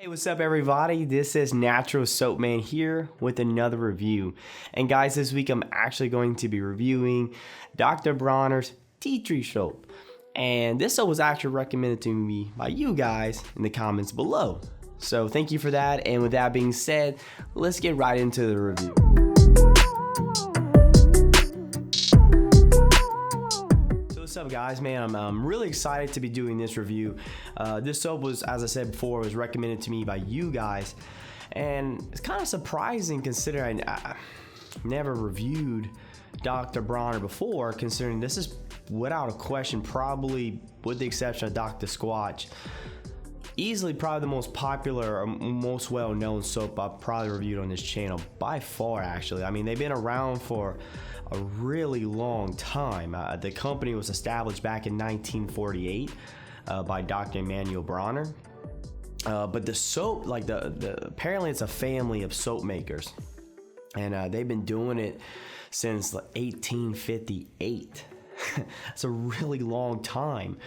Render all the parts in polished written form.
Hey, what's up everybody? This is Natural Soap Man here with another review. And guys, this week I'm actually going to be reviewing Dr. Bronner's tea tree soap. And this soap was actually recommended to me by you guys in the comments below. So thank you for that. And with that being said, let's get right into the review. What's up guys, man, I'm really excited to be doing this review. This soap was, as I said before, was recommended to me by you guys, and it's kind of surprising considering I never reviewed Dr. Bronner before, considering this is without a question, probably with the exception of Dr. Squatch, easily probably the most popular or most well-known soap I've probably reviewed on this channel by far. Actually, I mean, they've been around for a really long time. The company was established back in 1948 by Dr. Emanuel Bronner. But the soap, like apparently it's a family of soap makers, and they've been doing it since 1858. It's a really long time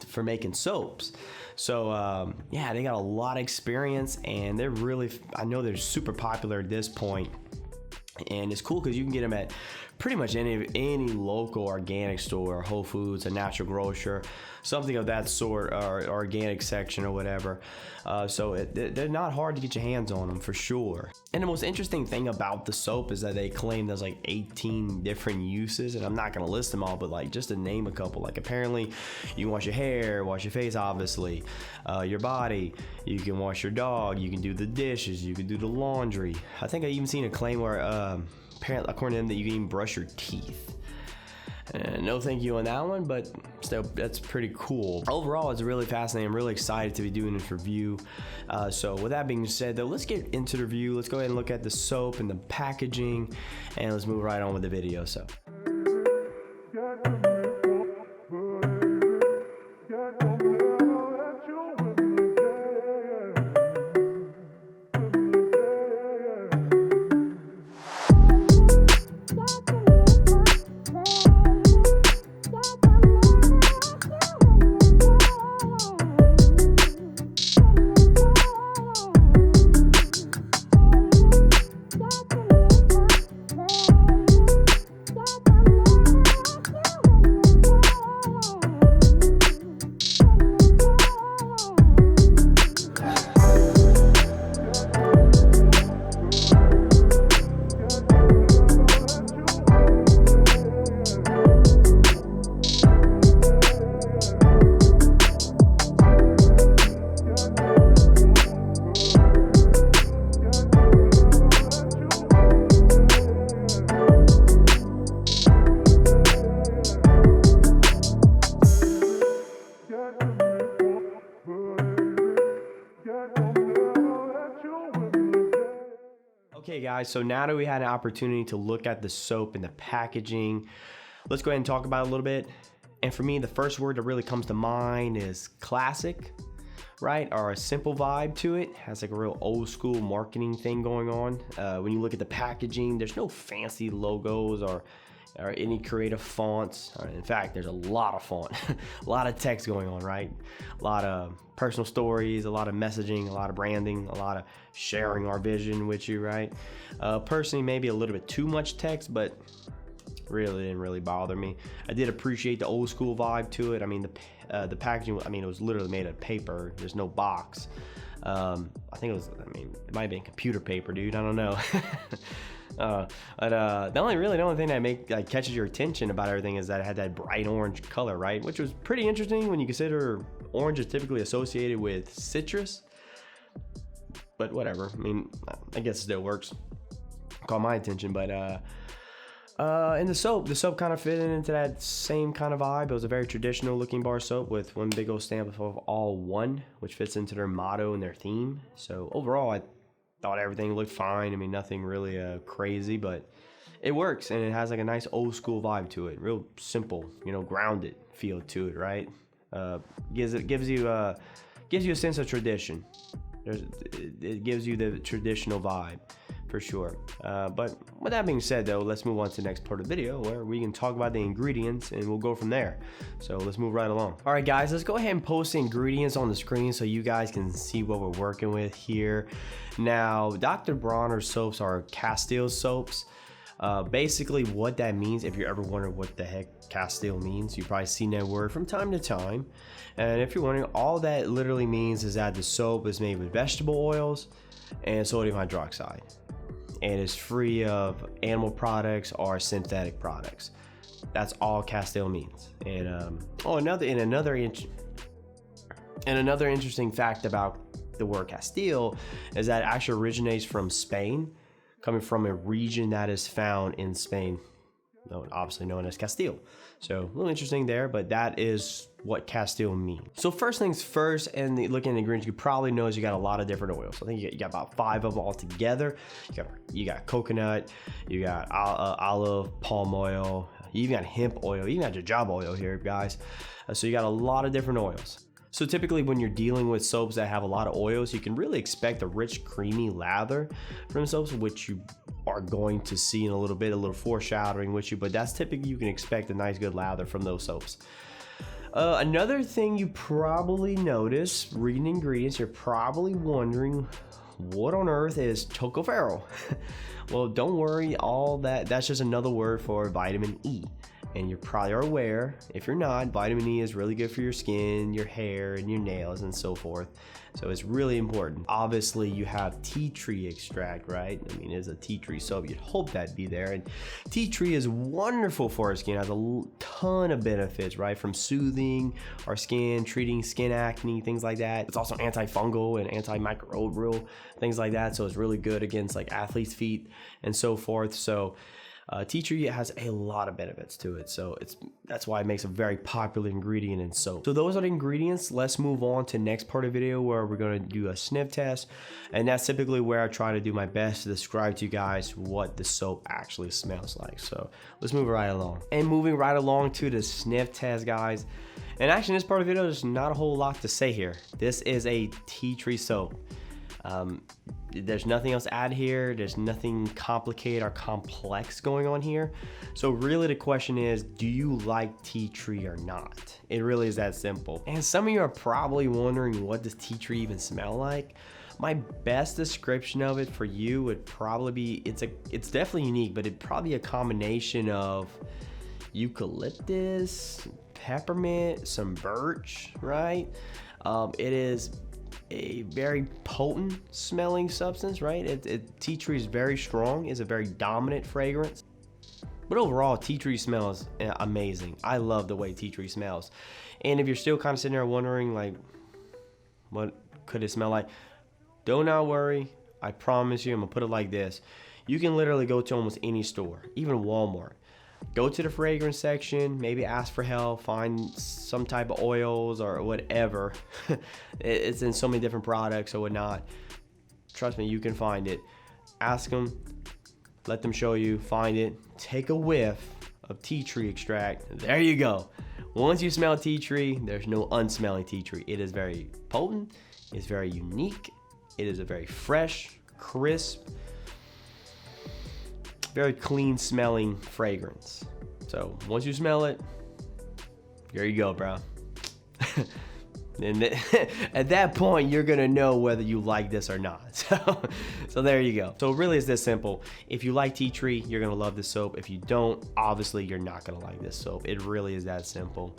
for making soaps. So yeah, they got a lot of experience, and they're really, I know they're super popular at this point. And it's cool because you can get them at pretty much any local organic store, Whole Foods, a natural grocer, something of that sort, or organic section or whatever. So they're not hard to get your hands on them for sure. And the most interesting thing about the soap is that they claim there's like 18 different uses, and I'm not gonna list them all, but like just to name a couple, like apparently you can wash your hair, wash your face, obviously, your body, you can wash your dog, you can do the dishes, you can do the laundry. I think I even seen a claim where apparently, according to them, that you can even brush your teeth. No thank you on that one, but still, that's pretty cool. Overall, it's really fascinating. I'm really excited to be doing this review. So with that being said, though, let's get into the review. Let's go ahead and look at the soap and the packaging, and let's move right on with the video. So. Okay guys, so now that we had an opportunity to look at the soap and the packaging, let's go ahead and talk about it a little bit. And for me, the first word that really comes to mind is classic, right? Or a simple vibe to it. Has like a real old school marketing thing going on. When you look at the packaging, there's no fancy logos or any creative fonts. In fact, there's a lot of font, a lot of text going on, right? A lot of personal stories, a lot of messaging, a lot of branding, a lot of sharing our vision with you, right? Personally, maybe a little bit too much text, but really didn't really bother me. I did appreciate the old school vibe to it. I mean, the packaging, I mean, it was literally made of paper. There's no box. I think it was, I mean, it might have been computer paper, dude. I don't know. The only thing that catches your attention about everything is that it had that bright orange color, right? Which was pretty interesting when you consider orange is typically associated with citrus. But whatever. I mean, I guess it still works. Caught my attention, but and the soap kind of fit into that same kind of vibe. It was a very traditional looking bar soap with one big old stamp of all one, which fits into their motto and their theme. So overall, I thought everything looked fine. I mean, nothing really crazy, but it works, and it has like a nice old school vibe to it. Real simple, you know, grounded feel to it, right? Gives you a sense of tradition. It gives you the traditional vibe. for sure. But with that being said though, let's move on to the next part of the video where we can talk about the ingredients and we'll go from there. So let's move right along. All right guys, let's go ahead and post the ingredients on the screen so you guys can see what we're working with here. Now, Dr. Bronner soaps are Castile soaps. Basically what that means, if you're ever wondering what the heck Castile means, you've probably seen that word from time to time. And if you're wondering, all that literally means is that the soap is made with vegetable oils and sodium hydroxide, and is free of animal products or synthetic products. That's all Castile means. And another interesting fact about the word Castile is that it actually originates from Spain, coming from a region that is found in Spain, obviously known as Castile. So a little interesting there, but that is what Castile means. So first things first, and looking at the ingredients, you probably notice you got a lot of different oils. I think you got about 5 of them all together. You got coconut, you got olive, palm oil, you even got hemp oil, you even got jojoba oil here, guys. So you got a lot of different oils. So typically when you're dealing with soaps that have a lot of oils, you can really expect a rich, creamy lather from soaps, which you are going to see in a little foreshadowing with you, but that's typically, you can expect a nice good lather from those soaps. Another thing you probably notice reading ingredients, you're probably wondering, what on earth is Tocopherol? Well, don't worry, that's just another word for vitamin E. And you're probably aware, if you're not, vitamin E is really good for your skin, your hair, and your nails, and so forth. So it's really important. Obviously, you have tea tree extract, right? I mean, it's a tea tree soap. You'd hope that'd be there. And tea tree is wonderful for our skin. It has a ton of benefits, right? From soothing our skin, treating skin acne, things like that. It's also antifungal and antimicrobial, things like that. So it's really good against like athlete's feet and so forth. So tea tree has a lot of benefits to it, so that's why it makes a very popular ingredient in soap. So those are the ingredients. Let's move on to the next part of the video where we're going to do a sniff test, and that's typically where I try to do my best to describe to you guys what the soap actually smells like. So let's move right along. And moving right along to the sniff test, guys. And actually in this part of the video, there's not a whole lot to say here. This is a tea tree soap. There's nothing else to add here. There's nothing complicated or complex going on here. So really the question is, do you like tea tree or not? It really is that simple. And some of you are probably wondering, what does tea tree even smell like? My best description of it for you would probably be, it's definitely unique, but it'd probably be a combination of eucalyptus, peppermint, some birch, right? It is a very potent smelling substance, right? Tea tree is very strong, is a very dominant fragrance. But overall, tea tree smells amazing. I love the way tea tree smells. And if you're still kind of sitting there wondering, like, what could it smell like? Do not worry. I promise you, I'm gonna put it like this. You can literally go to almost any store, even Walmart. Go to the fragrance section, maybe ask for help, find some type of oils or whatever. It's in so many different products or whatnot. Trust me, you can find it. Ask them, let them show you, find it, take a whiff of tea tree extract. There you go. Once you smell tea tree, there's no unsmelling tea tree. It is very potent, it's very unique, it is a very fresh, crisp, very clean smelling fragrance. So once you smell it, there you go, bro. And at that point, you're gonna know whether you like this or not. So there you go. So really, it's this simple. If you like tea tree, you're gonna love this soap. If you don't, obviously you're not gonna like this soap. It really is that simple.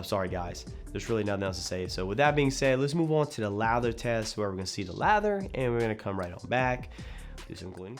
Sorry guys, there's really nothing else to say. So with that being said, let's move on to the lather test, where we're gonna see the lather, and we're gonna come right on back, do some cleaning.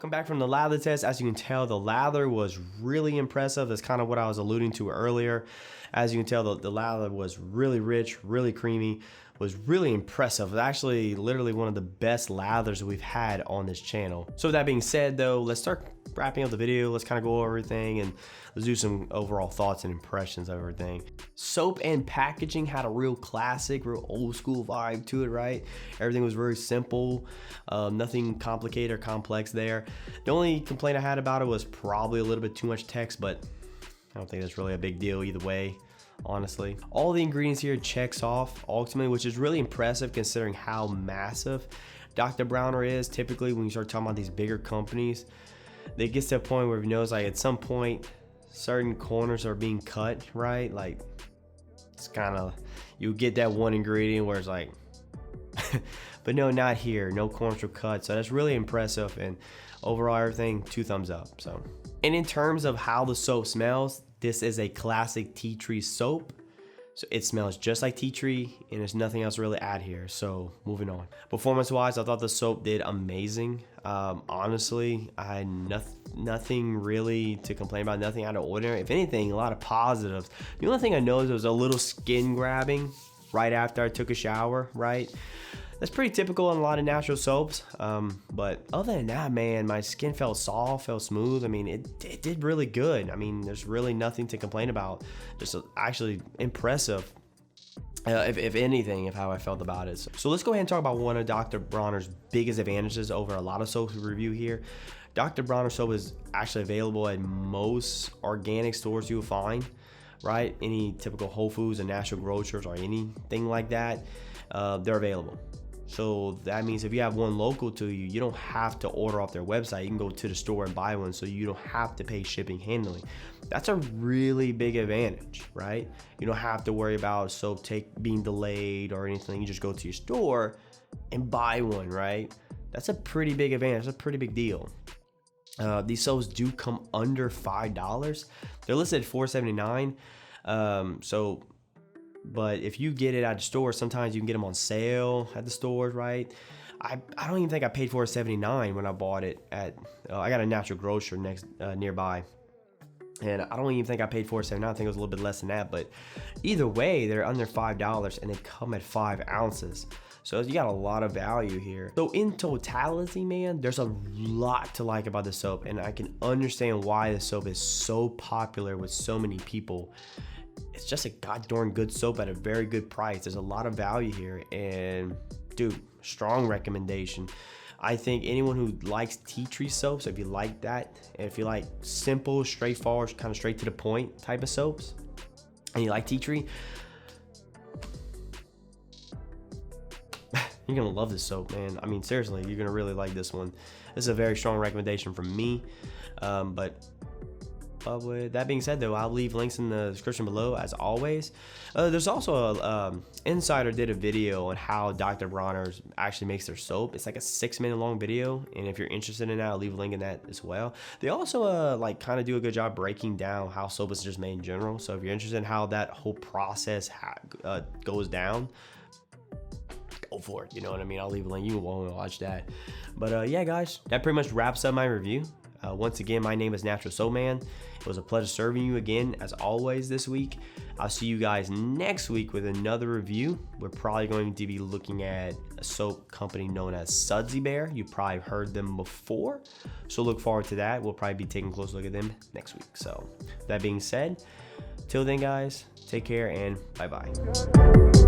Welcome back from the lather test. As you can tell, the lather was really impressive. That's kind of what I was alluding to earlier. As you can tell, the lather was really rich, really creamy, was really impressive. It was actually literally one of the best lathers we've had on this channel. So with that being said though, let's start wrapping up the video. Let's kind of go over everything and let's do some overall thoughts and impressions of everything. Soap and packaging had a real classic, real old school vibe to it, right? Everything was very simple, nothing complicated or complex there. The only complaint I had about it was probably a little bit too much text, but I don't think that's really a big deal either way, honestly. All the ingredients here checks off ultimately, which is really impressive considering how massive Dr. Bronner is. Typically when you start talking about these bigger companies, it gets to a point where you know, like at some point certain corners are being cut, right? Like it's kind of, you get that one ingredient where it's like but no, not here. No corners were cut, so that's really impressive, and overall everything 2 thumbs up. So, and in terms of how the soap smells, this is a classic tea tree soap. So it smells just like tea tree, and there's nothing else really add here. So moving on. Performance wise, I thought the soap did amazing. Honestly, I had nothing really to complain about, nothing out of ordinary. If anything, a lot of positives. The only thing I noticed was a little skin grabbing right after I took a shower, right? That's pretty typical in a lot of natural soaps. But other than that, man, my skin felt soft, felt smooth. I mean, it did really good. I mean, there's really nothing to complain about. Just actually impressive, if anything, of how I felt about it. So let's go ahead and talk about one of Dr. Bronner's biggest advantages over a lot of soaps we review here. Dr. Bronner soap is actually available at most organic stores you'll find, right? Any typical Whole Foods and natural grocers or anything like that, they're available. So that means if you have one local to you, you don't have to order off their website. You can go to the store and buy one, so you don't have to pay shipping handling. That's a really big advantage, right? You don't have to worry about soap being delayed or anything. You just go to your store and buy one, right? That's a pretty big advantage. That's a pretty big deal. These soaps do come under $5. They're listed at $4.79. But if you get it at the store, sometimes you can get them on sale at the stores, right? I don't even think I paid $4.79 when I bought it at, I got a natural grocer nearby. And I don't even think I paid $4.79. I think it was a little bit less than that. But either way, they're under $5 and they come at 5 ounces. So you got a lot of value here. So in totality, man, there's a lot to like about the soap. And I can understand why the soap is so popular with so many people. It's just a goddamn good soap at a very good price. There's a lot of value here, and dude, strong recommendation. I think anyone who likes tea tree soaps, if you like that, and if you like simple, straightforward, kind of straight to the point type of soaps, and you like tea tree, you're gonna love this soap, man. I mean, seriously, you're gonna really like this one. This is a very strong recommendation from me, but with that being said though, I'll leave links in the description below as always. There's also a Insider did a video on how Dr. Bronner actually makes their soap. It's like a 6-minute long video, and if you're interested in that, I'll leave a link in that as well. They also like kind of do a good job breaking down how soap is just made in general. So if you're interested in how that whole process goes down, go for it. You know what I mean? I'll leave a link. You won't watch that. But yeah, guys, that pretty much wraps up my review. Once again, my name is Natural Soap Man. It was a pleasure serving you again, as always, this week. I'll see you guys next week with another review. We're probably going to be looking at a soap company known as Sudsy Bear. You probably heard them before, so look forward to that. We'll probably be taking a close look at them next week. So that being said, till then, guys, take care and bye-bye.